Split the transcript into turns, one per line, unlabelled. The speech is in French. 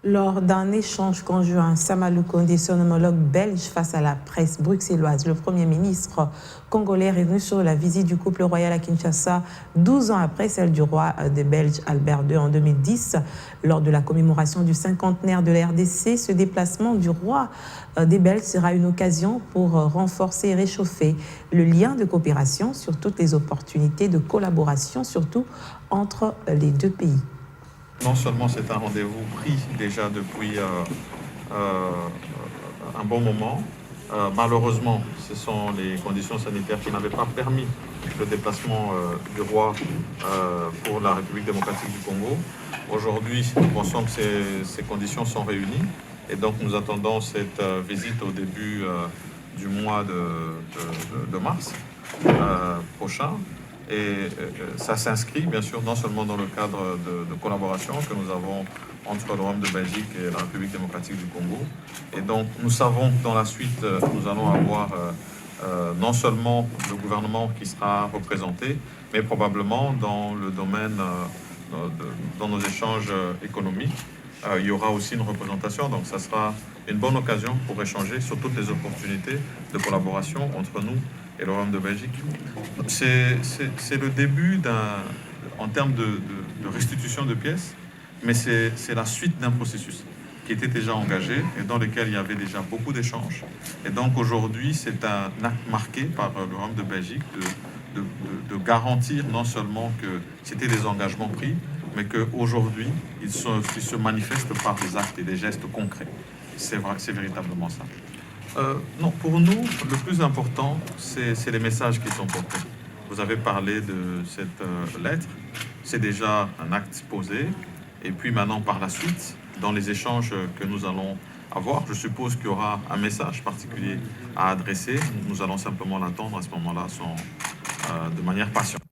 Lors d'un échange conjoint, Samalou Kondé, son homologue belge, face à la presse bruxelloise, le Premier ministre congolais est revenu sur la visite du couple royal à Kinshasa 12 ans après celle du roi des Belges Albert II en 2010. Lors de la commémoration du cinquantenaire de la RDC, ce déplacement du roi des Belges sera une occasion pour renforcer et réchauffer le lien de coopération sur toutes les opportunités de collaboration, surtout entre les deux pays.
Non seulement c'est un rendez-vous pris déjà depuis un bon moment, malheureusement ce sont les conditions sanitaires qui n'avaient pas permis le déplacement du roi pour la République démocratique du Congo. Aujourd'hui, nous pensons que ces conditions sont réunies et donc nous attendons cette visite au début du mois de mars prochain. Et ça s'inscrit bien sûr non seulement dans le cadre de collaboration que nous avons entre le Royaume de Belgique et la République démocratique du Congo. Et donc nous savons que dans la suite, nous allons avoir non seulement le gouvernement qui sera représenté, mais probablement dans le domaine, dans nos échanges économiques, il y aura aussi une représentation. Donc ça sera une bonne occasion pour échanger sur toutes les opportunités de collaboration entre nous et le Royaume de Belgique. C'est le début en termes de restitution de pièces, mais c'est la suite d'un processus qui était déjà engagé et dans lequel il y avait déjà beaucoup d'échanges. Et donc aujourd'hui, c'est un acte marqué par le Royaume de Belgique de garantir non seulement que c'était des engagements pris, mais qu'aujourd'hui, ils se manifestent par des actes et des gestes concrets. C'est véritablement ça. Non, pour nous, le plus important, c'est les messages qui sont portés. Vous avez parlé de cette lettre, c'est déjà un acte posé. Et puis maintenant, par la suite, dans les échanges que nous allons avoir, je suppose qu'il y aura un message particulier à adresser. Nous allons simplement l'attendre à ce moment-là de manière patiente.